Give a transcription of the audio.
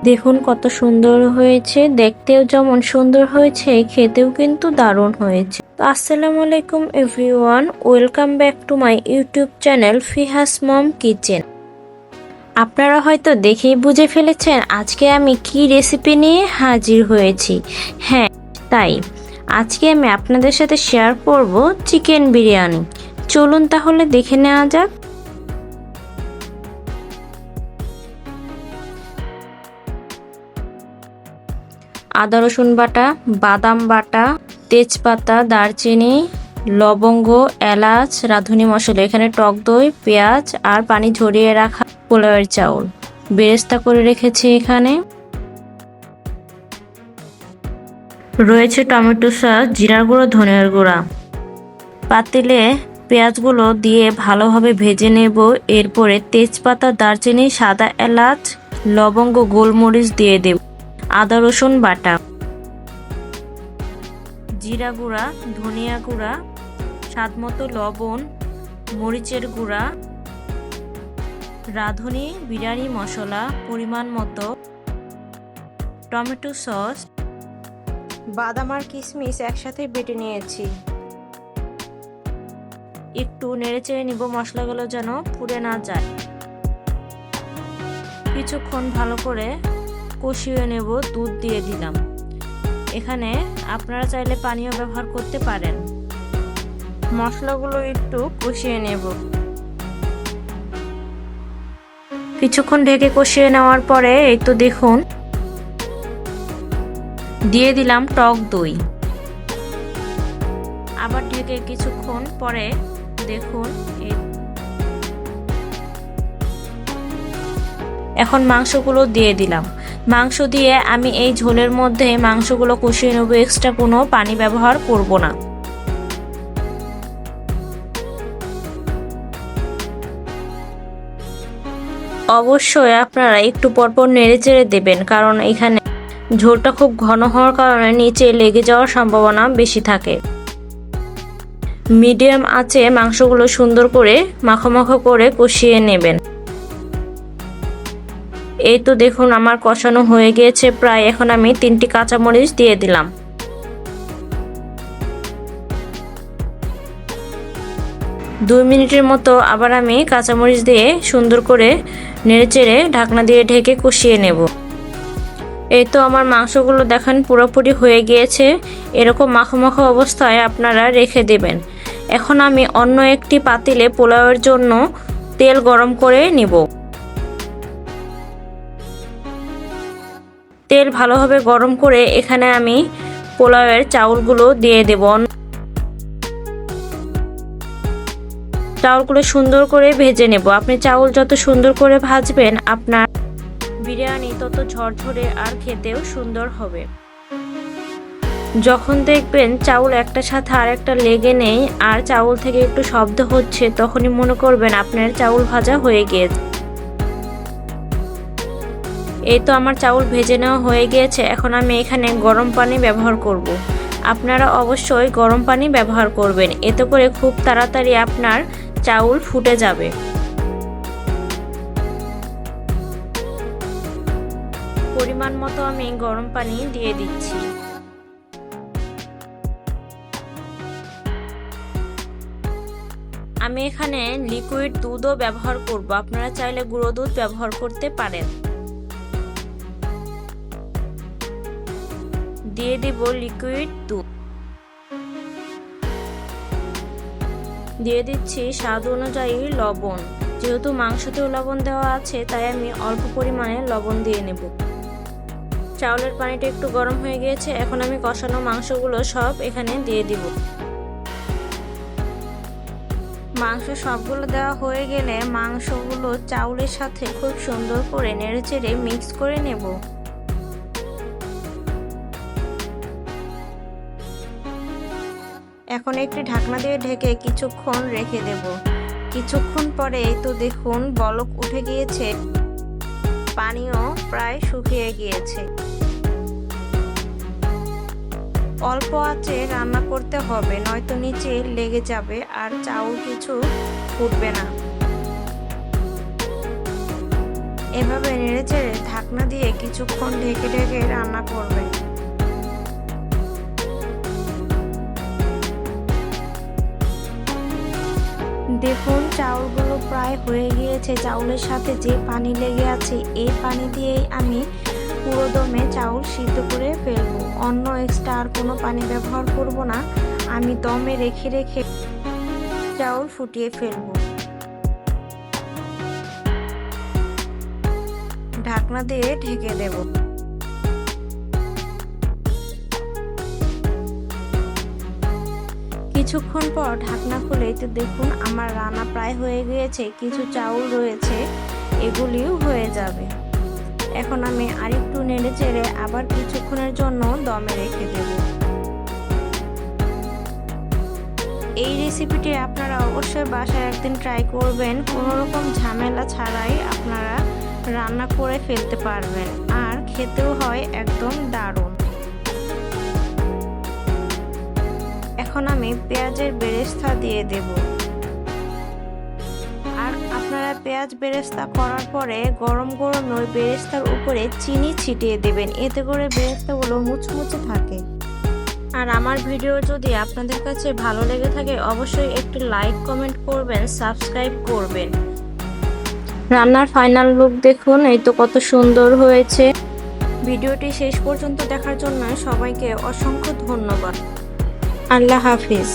দেখুন কত সুন্দর হয়েছে, দেখতেও যেমন সুন্দর হয়েছে খেতেও কিন্তু দারুণ হয়েছে। তো আসসালামু আলাইকুম everyone, welcome back to my YouTube channel Fihas mom kitchen. আপনারা হয়তো দেখেই বুঝে ফেলেছেন আজকে আমি কি রেসিপি নিয়ে হাজির হয়েছি। হ্যাঁ তাই, আজকে আমি আপনাদের সাথে শেয়ার করব চিকেন বিরিয়ানি। চলুন তাহলে দেখে নেওয়া যাক। আদা রসুন বাটা, বাদাম বাটা, তেজপাতা, দারচিনি, লবঙ্গ, এলাচ, রাঁধুনি মশলা, এখানে টক দই, পেঁয়াজ আর পানি ঝরিয়ে রাখা পোলাওয়ের চাউল বেরেস্তা করে রেখেছি। এখানে রয়েছে টমেটো সস, জিরার গুঁড়ো, ধনিয়ার গুঁড়া। পাতিলে পেঁয়াজগুলো দিয়ে ভালোভাবে ভেজে নেব। এরপরে তেজপাতা, দারচিনি, সাদা এলাচ, লবঙ্গ, গোলমরিচ দিয়ে দেব। আদা রসুন বাটা, জিরা গুঁড়া, ধনিয়া গুঁড়া, স্বাদমতো লবণ, মরিচের গুঁড়া, রাঁধুনি বিরিয়ানি মশলা পরিমাণ মতো, টমেটো সস, বাদাম আর কিশমিশ একসাথে বেটে নিয়েছি। একটু নেড়েচেড়ে নিব মশলাগুলো যেন পুড়ে না যায়। কিছুক্ষণ ভালো করে কষিয়ে নেব। দুধ দিয়ে দিলাম। এখানে আপনারা চাইলে পানিও ব্যবহার করতে পারেন। মশলাগুলো একটু কষিয়ে নেব। কিছুক্ষণ ঢেকে কষিয়ে নেওয়ার পরে এই তো দেখুন দিয়ে দিলাম টক দই। আবার ঢেকে কিছুক্ষণ পরে দেখুন এখন মাংসগুলো দিয়ে দিলাম। মাংস দিয়ে আমি এই ঝোলের মধ্যে মাংসগুলো কষিয়ে নেব, এক্সট্রা কোনো পানি ব্যবহার করব না। অবশ্যই আপনারা একটু পরপর নেড়েচেড়ে দেবেন, কারণ এখানে ঝোলটা খুব ঘন হওয়ার কারণে নিচে লেগে যাওয়ার সম্ভাবনা বেশি থাকে। মিডিয়াম আঁচে মাংসগুলো সুন্দর করে মাখো মাখো করে কষিয়ে নেবেন। এই তো দেখুন আমার কষানো হয়ে গিয়েছে প্রায়। এখন আমি 3টি কাঁচামরিচ দিয়ে দিলাম। দুই মিনিটের মতো আবার আমি কাঁচামরিচ দিয়ে সুন্দর করে নেড়েচেড়ে ঢাকনা দিয়ে ঢেকে কষিয়ে নেব। এই তো আমার মাংসগুলো দেখেন পুরোপুরি হয়ে গিয়েছে। এরকম মাখো মাখো অবস্থায় আপনারা রেখে দেবেন। এখন আমি অন্য একটি পাতিলে পোলাওয়ের জন্য তেল গরম করে নেব। তেল ভালোভাবে গরম করে এখানে আমি পোলাওয়ের চাউলগুলো দিয়ে দেব। চাউলগুলো সুন্দর করে ভেজে নেব। আপনি চাউল যত সুন্দর করে ভাজবেন আপনার বিরিয়ানি তত ঝরঝরে আর খেতেও সুন্দর হবে। যখন দেখবেন চাউল একটার সাথে আর একটা লেগে নেই আর চাউল থেকে একটু শব্দ হচ্ছে, তখনই মনে করবেন আপনার চাউল ভাজা হয়ে গিয়েছে। এই তো আমার চাউল ভেজে নেওয়া হয়ে গিয়েছে। এখন আমি এখানে গরম পানি ব্যবহার করব। আপনারা অবশ্যই গরম পানি ব্যবহার করবেন, এতে করে খুব তাড়াতাড়ি আপনার চাউল ফুটে যাবে। পরিমাণ মতো আমি গরম পানি দিয়ে দিচ্ছি। আমি এখানে লিকুইড দুধও ব্যবহার করব, আপনারা চাইলে গুঁড়ো দুধ ব্যবহার করতে পারেন। দিয়ে দিব লিকুইড দুধ। দিয়ে দিচ্ছি স্বাদ অনুযায়ী লবণ। যেহেতু মাংসতেও লবণ দেওয়া আছে তাই আমি অল্প পরিমাণে লবণ দিয়ে নেব। চাউলের পানিটা একটু গরম হয়ে গিয়েছে। এখন আমি কষানো মাংসগুলো সব এখানে দিয়ে দিব। মাংস সবগুলো দেওয়া হয়ে গেলে মাংসগুলো চাউলের সাথে খুব সুন্দর করে নেড়েচেড়ে মিক্স করে নেব। এখন একটি ঢাকনা দিয়ে ঢেকে কিছুক্ষণ রেখে দেব। কিছুক্ষণ পরে তো দেখুন বলক উঠে গিয়েছে, পানিও প্রায় শুকিয়ে গিয়েছে। অল্প আঁচে রান্না করতে হবে, নয়তো নিচে লেগে যাবে আর চাউল কিছু ফুটবে না। এভাবে নেড়েচেড়ে ঢাকনা দিয়ে কিছুক্ষণ ঢেকে ঢেকে রান্না করবেন। দেখুন চাউলগুলো প্রায় হয়ে গিয়েছে। চাউলের সাথে যে পানি লেগে আছে এই পানি দিয়েই আমি পুরো দমে চাউল সিদ্ধ করে ফেলবো। অন্য এক্সট্রা আর কোনো পানি ব্যবহার করব না। আমি দমে রেখে রেখে চাউল ফুটিয়ে ফেলবো। ঢাকনা দিয়ে ঢেকে দেব। কিছুক্ষণ পর ঢাকনা খুলে তো দেখুন আমার রান্না প্রায় হয়ে গিয়েছে। কিছু চাউল রয়েছে, এগুলিও হয়ে যাবে। এখন আমি আরেকটু নেড়ে চেড়ে আবার কিছুক্ষণের জন্য দমে রেখে দেব। এই রেসিপিটি আপনারা অবশ্যই বাসায় একদিন ট্রাই করবেন। কোনো রকম ঝামেলা ছাড়াই আপনারা রান্না করে ফেলতে পারবেন, আর খেতেও হয় একদম দারুণ। এখন আমি পেঁয়াজের বেরেস্তা দিয়ে দেব। আর আপনারা পেঁয়াজ বেরেস্তা করার পরে গরম গরম ওই বেরেস্তার উপরে চিনি ছিটিয়ে দেবেন, এতে করে বেরেস্তাগুলো মুচমুচে থাকে। আর আমার ভিডিও যদি আপনাদের কাছে ভালো লেগে থাকে অবশ্যই একটু লাইক কমেন্ট করবেন, সাবস্ক্রাইব করবেন। রান্নার ফাইনাল লুক দেখুন, এই তো কত সুন্দর হয়েছে। ভিডিওটি শেষ পর্যন্ত দেখার জন্য সবাইকে অসংখ্য ধন্যবাদ। আল্লাহ হাফিজ।